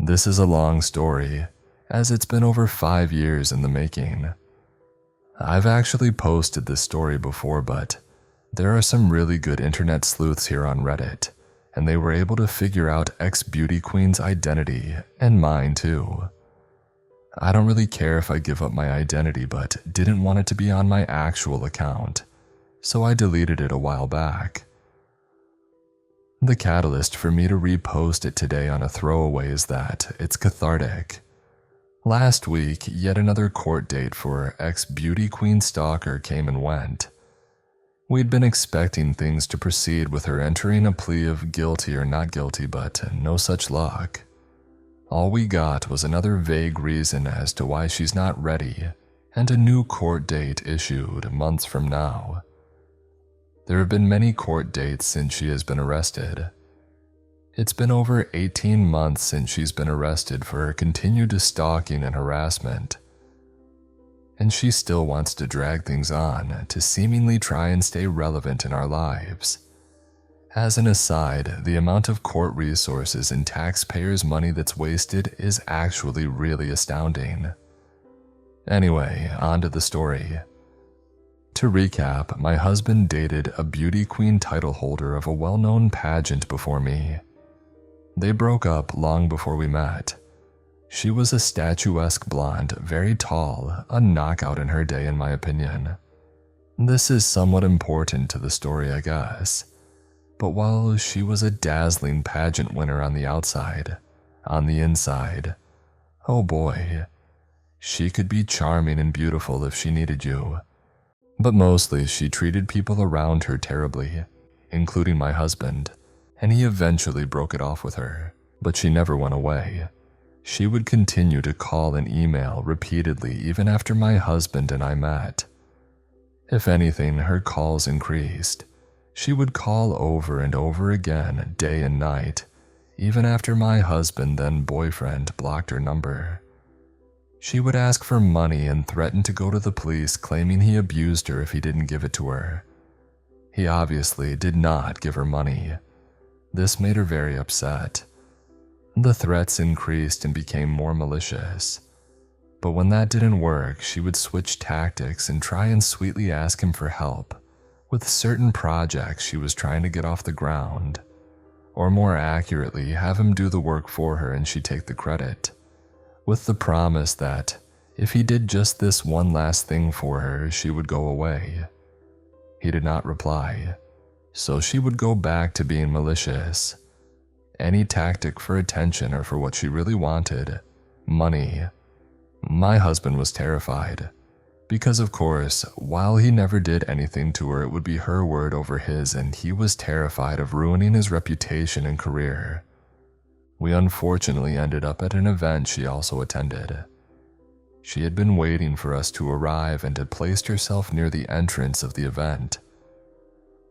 This is a long story, as it's been over 5 years in the making. I've actually posted this story before, but there are some really good internet sleuths here on Reddit, and they were able to figure out ex-beauty queen's identity, and mine too. I don't really care if I give up my identity, but didn't want it to be on my actual account, so I deleted it a while back. The catalyst for me to repost it today on a throwaway is that it's cathartic. Last week, yet another court date for ex-beauty queen stalker came and went. We'd been expecting things to proceed with her entering a plea of guilty or not guilty, but no such luck. All we got was another vague reason as to why she's not ready, and a new court date issued months from now. There have been many court dates since she has been arrested. It's been over 18 months since she's been arrested for her continued stalking and harassment. And she still wants to drag things on to seemingly try and stay relevant in our lives. As an aside, the amount of court resources and taxpayers' money that's wasted is actually really astounding. Anyway, on to the story. To recap, my husband dated a beauty queen title holder of a well-known pageant before me. They broke up long before we met. She was a statuesque blonde, very tall, a knockout in her day in my opinion. This is somewhat important to the story, I guess. But while she was a dazzling pageant winner on the outside, on the inside, oh boy, she could be charming and beautiful if she needed you. But mostly she treated people around her terribly, including my husband, and he eventually broke it off with her, but she never went away. She would continue to call and email repeatedly even after my husband and I met. If anything, her calls increased. She would call over and over again, day and night, even after my husband, then boyfriend, blocked her number. She would ask for money and threaten to go to the police, claiming he abused her if he didn't give it to her. He obviously did not give her money. This made her very upset. The threats increased and became more malicious. But when that didn't work, she would switch tactics and try and sweetly ask him for help with certain projects she was trying to get off the ground. Or more accurately, have him do the work for her and she take the credit, with the promise that if he did just this one last thing for her, she would go away. He did not reply, so she would go back to being malicious. Any tactic for attention or for what she really wanted, money. My husband was terrified, because of course, while he never did anything to her, it would be her word over his, and he was terrified of ruining his reputation and career. We unfortunately ended up at an event she also attended. She had been waiting for us to arrive and had placed herself near the entrance of the event.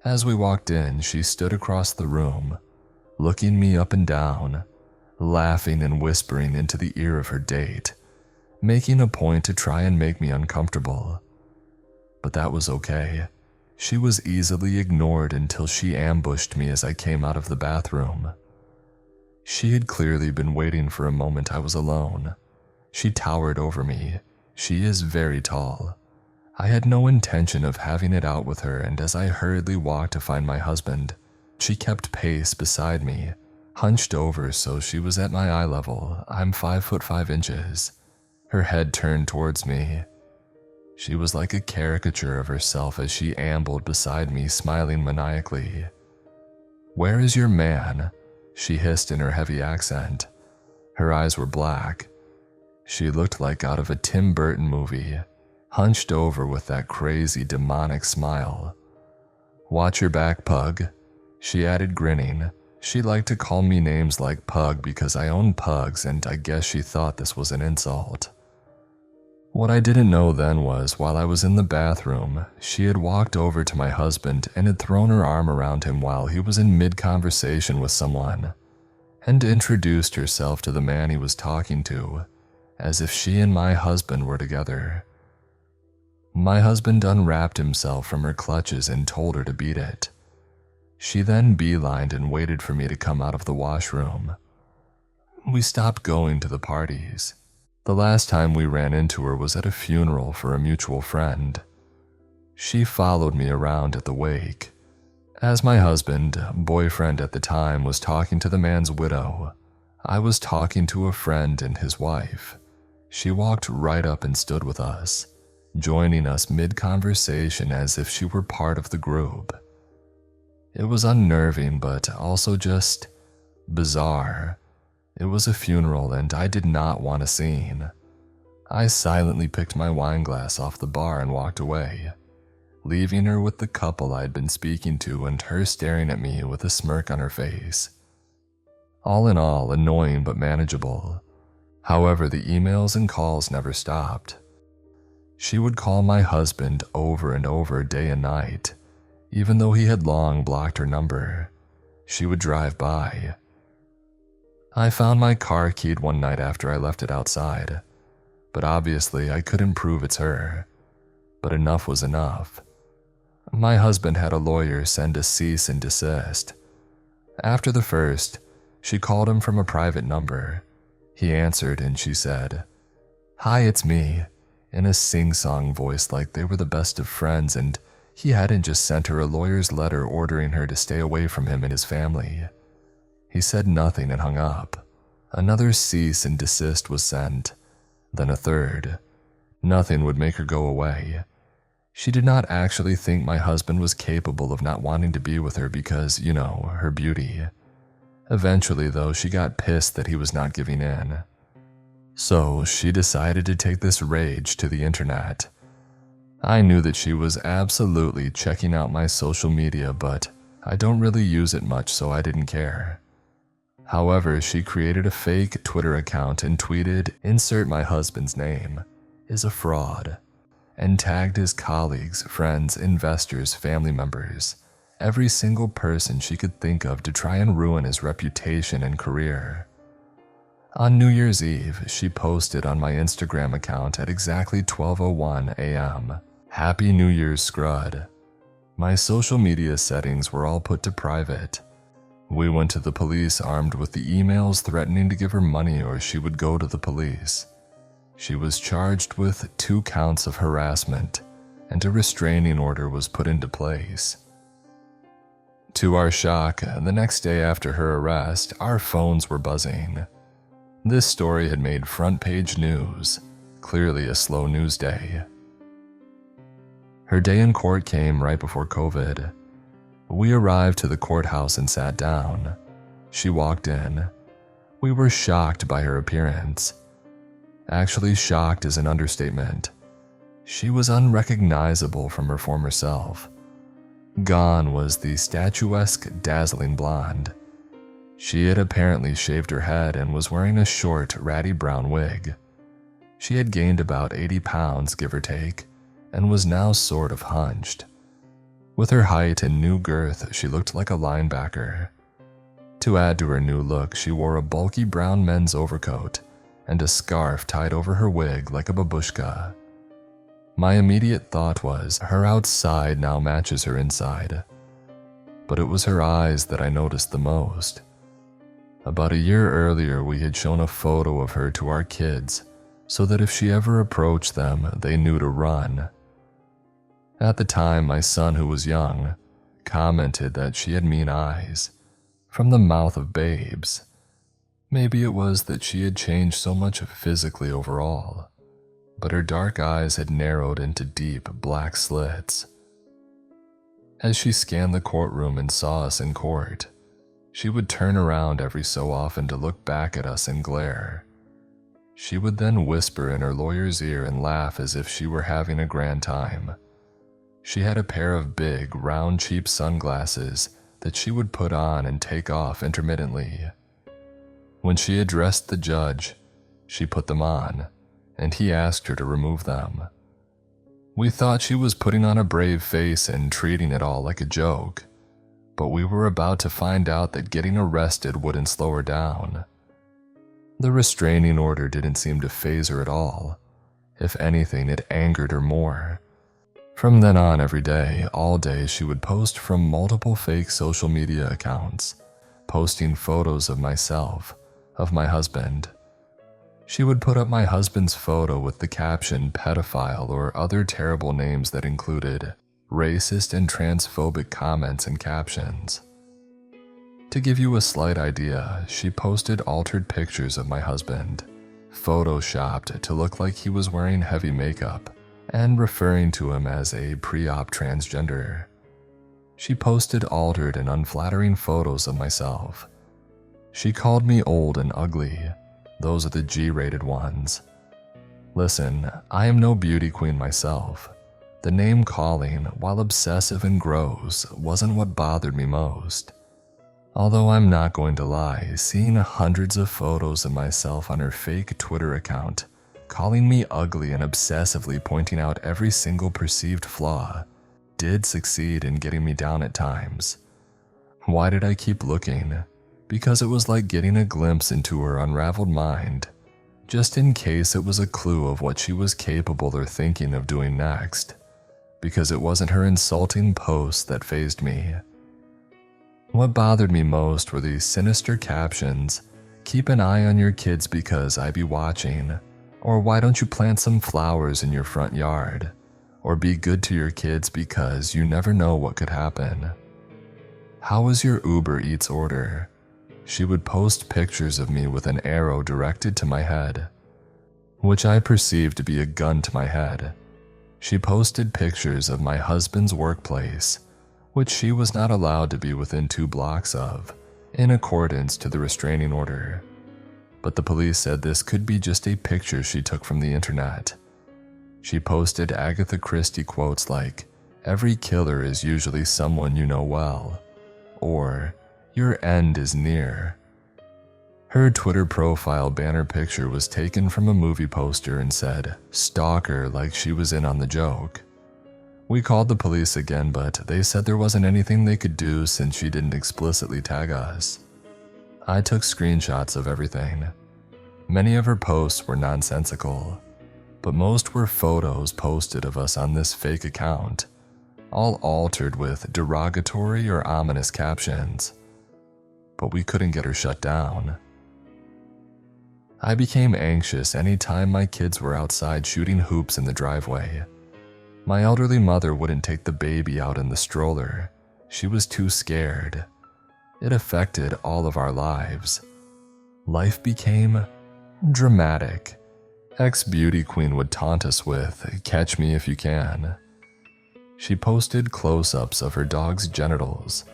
As we walked in, she stood across the room, looking me up and down, laughing and whispering into the ear of her date, making a point to try and make me uncomfortable. But that was okay. She was easily ignored until she ambushed me as I came out of the bathroom. She had clearly been waiting for a moment I was alone. She towered over me. She is very tall. I had no intention of having it out with her, and as I hurriedly walked to find my husband, she kept pace beside me, hunched over so she was at my eye level. I'm 5'5". Her head turned towards me. She was like a caricature of herself as she ambled beside me, smiling maniacally. "Where is your man?" she hissed in her heavy accent. Her eyes were black. She looked like out of a Tim Burton movie, hunched over with that crazy demonic smile. "Watch your back, pug," she added, grinning. She liked to call me names like Pug because I own pugs, and I guess she thought this was an insult. What I didn't know then was, while I was in the bathroom, she had walked over to my husband and had thrown her arm around him while he was in mid-conversation with someone, and introduced herself to the man he was talking to, as if she and my husband were together. My husband unwrapped himself from her clutches and told her to beat it. She then beelined and waited for me to come out of the washroom. We stopped going to the parties. The last time we ran into her was at a funeral for a mutual friend. She followed me around at the wake. As my husband, boyfriend at the time, was talking to the man's widow, I was talking to a friend and his wife. She walked right up and stood with us, joining us mid-conversation as if she were part of the group. It was unnerving, but also just bizarre. It was a funeral and I did not want a scene. I silently picked my wine glass off the bar and walked away, leaving her with the couple I'd been speaking to and her staring at me with a smirk on her face. All in all, annoying but manageable. However, the emails and calls never stopped. She would call my husband over and over day and night, even though he had long blocked her number. She would drive by. I found my car keyed one night after I left it outside, but obviously I couldn't prove it's her. But enough was enough. My husband had a lawyer send a cease and desist. After the first, she called him from a private number. He answered and she said, "Hi, it's me," in a sing-song voice like they were the best of friends and he hadn't just sent her a lawyer's letter ordering her to stay away from him and his family. He said nothing and hung up. Another cease and desist was sent, then a third. Nothing would make her go away. She did not actually think my husband was capable of not wanting to be with her because, her beauty. Eventually, though, she got pissed that he was not giving in. So she decided to take this rage to the internet. I knew that she was absolutely checking out my social media, but I don't really use it much, so I didn't care. However, she created a fake Twitter account and tweeted, "Insert my husband's name, is a fraud," and tagged his colleagues, friends, investors, family members, every single person she could think of to try and ruin his reputation and career. On New Year's Eve, she posted on my Instagram account at exactly 12:01 a.m., "Happy New Year's, Scrud." My social media settings were all put to private. We went to the police armed with the emails threatening to give her money or she would go to the police. She was charged with 2 counts of harassment, and a restraining order was put into place. To our shock, the next day after her arrest, our phones were buzzing. This story had made front-page news, clearly a slow news day. Her day in court came right before COVID. We arrived to the courthouse and sat down. She walked in. We were shocked by her appearance. Actually, shocked is an understatement. She was unrecognizable from her former self. Gone was the statuesque, dazzling blonde. She had apparently shaved her head and was wearing a short, ratty brown wig. She had gained about 80 pounds, give or take, and was now sort of hunched. With her height and new girth, she looked like a linebacker. To add to her new look, she wore a bulky brown men's overcoat and a scarf tied over her wig like a babushka. My immediate thought was, her outside now matches her inside. But it was her eyes that I noticed the most. About a year earlier, we had shown a photo of her to our kids so that if she ever approached them, they knew to run. At the time, my son, who was young, commented that she had mean eyes, from the mouth of babes. Maybe it was that she had changed so much physically overall, but her dark eyes had narrowed into deep black slits. As she scanned the courtroom and saw us in court, she would turn around every so often to look back at us and glare. She would then whisper in her lawyer's ear and laugh as if she were having a grand time. She had a pair of big, round, cheap sunglasses that she would put on and take off intermittently. When she addressed the judge, she put them on, and he asked her to remove them. We thought she was putting on a brave face and treating it all like a joke, but we were about to find out that getting arrested wouldn't slow her down. The restraining order didn't seem to faze her at all. If anything, it angered her more. From then on, every day, all day, she would post from multiple fake social media accounts, posting photos of myself, of my husband. She would put up my husband's photo with the caption pedophile or other terrible names that included racist and transphobic comments and captions. To give you a slight idea, she posted altered pictures of my husband, photoshopped to look like he was wearing heavy makeup, and referring to him as a pre-op transgender. She posted altered and unflattering photos of myself. She called me old and ugly. Those are the G-rated ones. Listen, I am no beauty queen myself. The name calling, while obsessive and gross, wasn't what bothered me most. Although I'm not going to lie, seeing hundreds of photos of myself on her fake Twitter account, calling me ugly and obsessively pointing out every single perceived flaw, did succeed in getting me down at times. Why did I keep looking? Because it was like getting a glimpse into her unraveled mind, just in case it was a clue of what she was capable or thinking of doing next, because it wasn't her insulting posts that fazed me. What bothered me most were these sinister captions, "Keep an eye on your kids because I be watching," or "Why don't you plant some flowers in your front yard," or "Be good to your kids because you never know what could happen." "How was your Uber Eats order?" She would post pictures of me with an arrow directed to my head, which I perceived to be a gun to my head. She posted pictures of my husband's workplace, which she was not allowed to be within 2 blocks of, in accordance to the restraining order. But the police said this could be just a picture she took from the internet. She posted Agatha Christie quotes like, "Every killer is usually someone you know well," or "Your end is near." Her Twitter profile banner picture was taken from a movie poster and said, "Stalker," like she was in on the joke. We called the police again, but they said there wasn't anything they could do since she didn't explicitly tag us. I took screenshots of everything. Many of her posts were nonsensical, but most were photos posted of us on this fake account, all altered with derogatory or ominous captions. But we couldn't get her shut down. I became anxious any time my kids were outside shooting hoops in the driveway. My elderly mother wouldn't take the baby out in the stroller. She was too scared. It affected all of our lives. Life became dramatic. Ex-beauty queen would taunt us with, "Catch me if you can." She posted close-ups of her dog's genitals,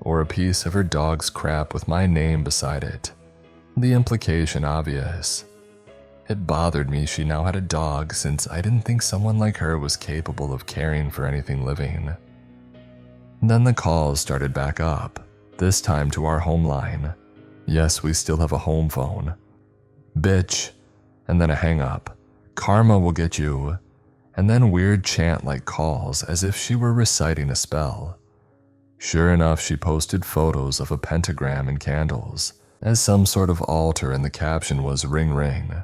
or a piece of her dog's crap with my name beside it. The implication obvious. It bothered me she now had a dog since I didn't think someone like her was capable of caring for anything living. Then the calls started back up, this time to our home line. Yes, we still have a home phone. "Bitch," and then a hang-up. "Karma will get you," and then weird chant-like calls as if she were reciting a spell. Sure enough, she posted photos of a pentagram and candles, as some sort of altar, and the caption was "Ring Ring."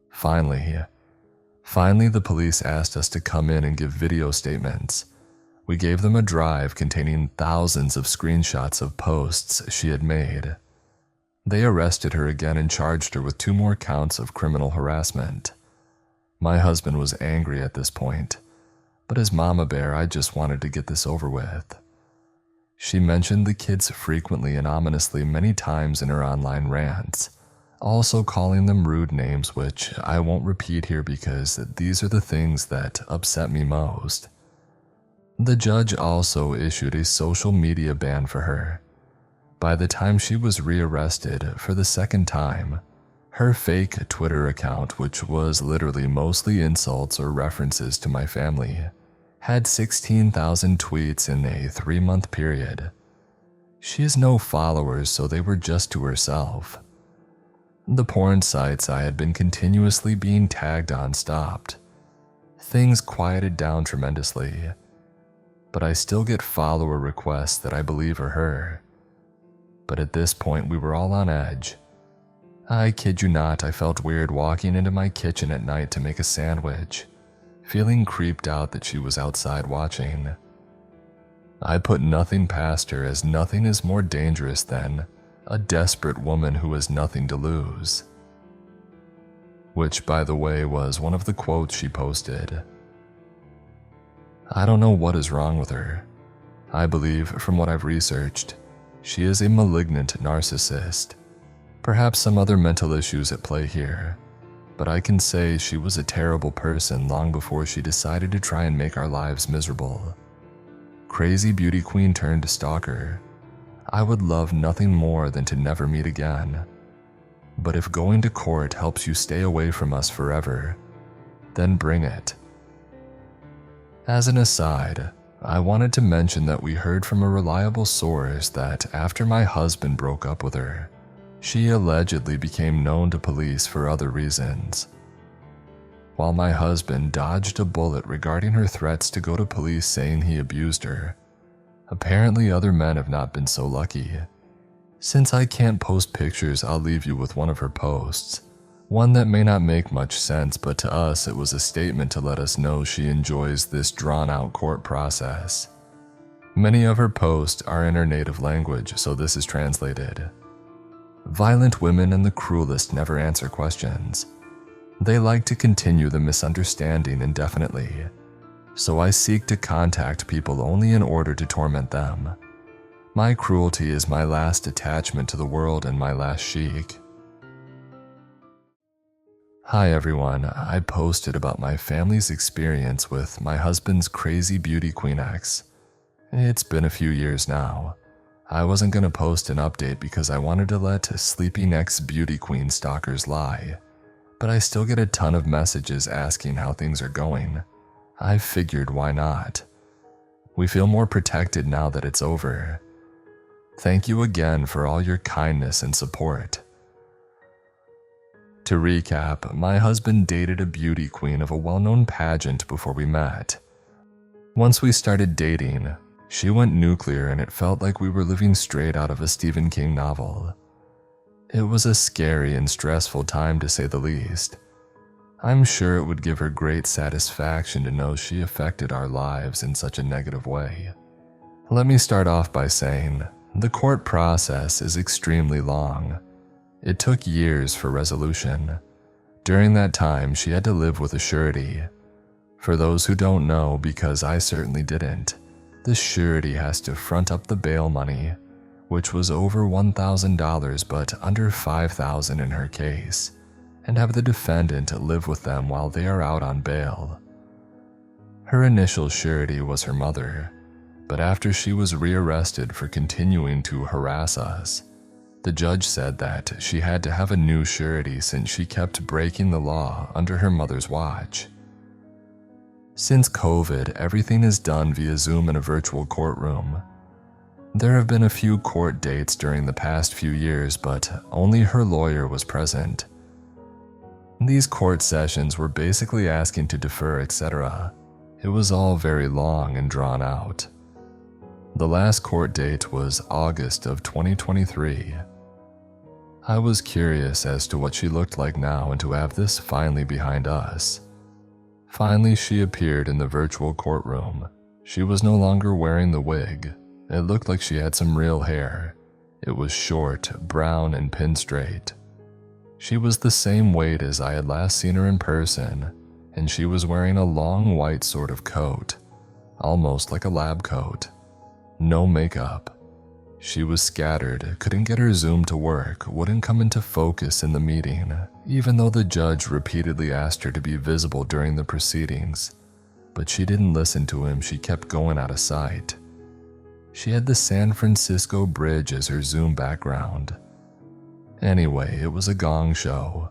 Finally, the police asked us to come in and give video statements. We gave them a drive containing thousands of screenshots of posts she had made. They arrested her again and charged her with 2 more counts of criminal harassment. My husband was angry at this point, but as Mama Bear, I just wanted to get this over with. She mentioned the kids frequently and ominously many times in her online rants, also calling them rude names, which I won't repeat here because these are the things that upset me most. The judge also issued a social media ban for her. By the time she was rearrested for the 2nd time, her fake Twitter account, which was literally mostly insults or references to my family, had 16,000 tweets in a 3-month period. She has no followers, so they were just to herself. The porn sites I had been continuously being tagged on stopped. Things quieted down tremendously, but I still get follower requests that I believe are her. But at this point, we were all on edge. I kid you not, I felt weird walking into my kitchen at night to make a sandwich, feeling creeped out that she was outside watching. I put nothing past her, as nothing is more dangerous than a desperate woman who has nothing to lose. Which, by the way, was one of the quotes she posted. I don't know what is wrong with her. I believe, from what I've researched, she is a malignant narcissist. Perhaps some other mental issues at play here, but I can say she was a terrible person long before she decided to try and make our lives miserable. Crazy beauty queen turned stalker. I would love nothing more than to never meet again. But if going to court helps you stay away from us forever, then bring it. As an aside, I wanted to mention that we heard from a reliable source that after my husband broke up with her, she allegedly became known to police for other reasons. While my husband dodged a bullet regarding her threats to go to police saying he abused her, apparently other men have not been so lucky. Since I can't post pictures, I'll leave you with one of her posts. One that may not make much sense, but to us it was a statement to let us know she enjoys this drawn-out court process. Many of her posts are in her native language, so this is translated. Violent women and the cruelest never answer questions. They like to continue the misunderstanding indefinitely, so I seek to contact people only in order to torment them. My cruelty is my last attachment to the world and my last chic. Hi everyone, I posted about my family's experience with my husband's crazy beauty queen ex. It's been a few years now. I wasn't going to post an update because I wanted to let sleeping ex-beauty queen stalkers lie, but I still get a ton of messages asking how things are going. I figured why not. We feel more protected now that it's over. Thank you again for all your kindness and support. To recap, my husband dated a beauty queen of a well-known pageant before we met. Once we started dating, she went nuclear and it felt like we were living straight out of a Stephen King novel. It was a scary and stressful time to say the least. I'm sure it would give her great satisfaction to know she affected our lives in such a negative way. Let me start off by saying, the court process is extremely long. It took years for resolution. During that time, she had to live with a surety. For those who don't know, because I certainly didn't, the surety has to front up the bail money, which was over $1,000 but under $5,000 in her case, and have the defendant live with them while they are out on bail. Her initial surety was her mother, but after she was rearrested for continuing to harass us, the judge said that she had to have a new surety since she kept breaking the law under her mother's watch. Since COVID, everything is done via Zoom in a virtual courtroom. There have been a few court dates during the past few years, but only her lawyer was present. These court sessions were basically asking to defer, etc. It was all very long and drawn out. The last court date was August of 2023. I was curious as to what she looked like now and to have this finally behind us. Finally, she appeared in the virtual courtroom. She was no longer wearing the wig. It looked like she had some real hair. It was short, brown, and pinned straight. She was the same weight as I had last seen her in person, and she was wearing a long white sort of coat, almost like a lab coat. No makeup. She was scattered, couldn't get her Zoom to work, wouldn't come into focus in the meeting, even though the judge repeatedly asked her to be visible during the proceedings. But she didn't listen to him, she kept going out of sight. She had the San Francisco Bridge as her Zoom background. Anyway, it was a gong show.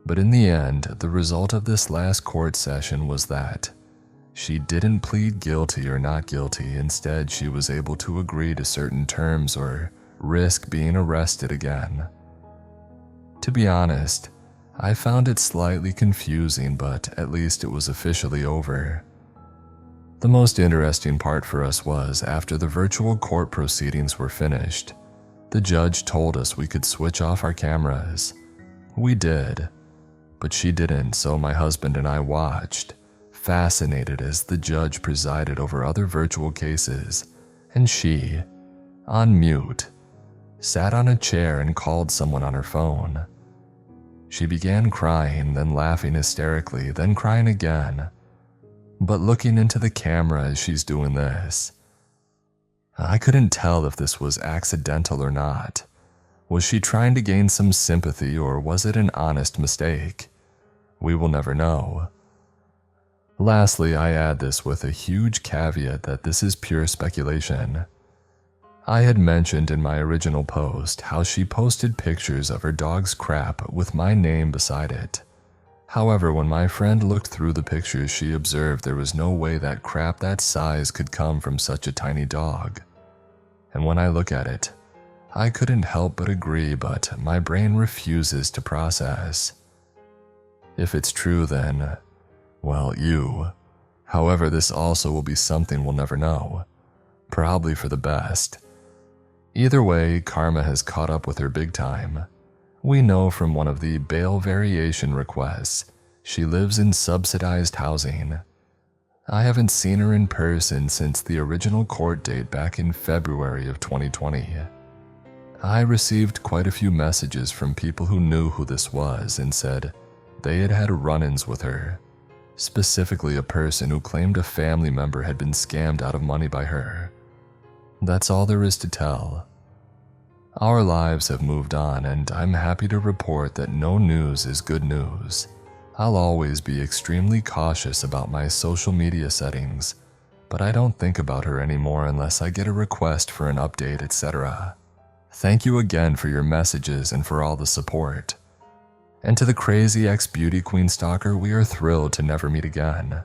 But in the end, the result of this last court session was that she didn't plead guilty or not guilty. Instead, she was able to agree to certain terms or risk being arrested again. To be honest, I found it slightly confusing, but at least it was officially over. The most interesting part for us was after the virtual court proceedings were finished, the judge told us we could switch off our cameras. We did, but she didn't, so my husband and I watched, fascinated as the judge presided over other virtual cases, and she, on mute, sat on a chair and called someone on her phone. She began crying, then laughing hysterically, then crying again, but looking into the camera as she's doing this. I couldn't tell if this was accidental or not. Was she trying to gain some sympathy, or was it an honest mistake? We will never know. Lastly, I add this with a huge caveat that this is pure speculation. I had mentioned in my original post how she posted pictures of her dog's crap with my name beside it. However, when my friend looked through the pictures, she observed there was no way that crap that size could come from such a tiny dog. And when I look at it, I couldn't help but agree, but my brain refuses to process. If it's true, then, well, you. However, this also will be something we'll never know. Probably for the best. Either way, karma has caught up with her big time. We know from one of the bail variation requests, she lives in subsidized housing. I haven't seen her in person since the original court date back in February of 2020. I received quite a few messages from people who knew who this was and said they had had run-ins with her, specifically a person who claimed a family member had been scammed out of money by her. That's all there is to tell. Our lives have moved on, and I'm happy to report that no news is good news. I'll always be extremely cautious about my social media settings, but I don't think about her anymore unless I get a request for an update, etc. Thank you again for your messages and for all the support. And to the crazy ex-beauty queen stalker, we are thrilled to never meet again.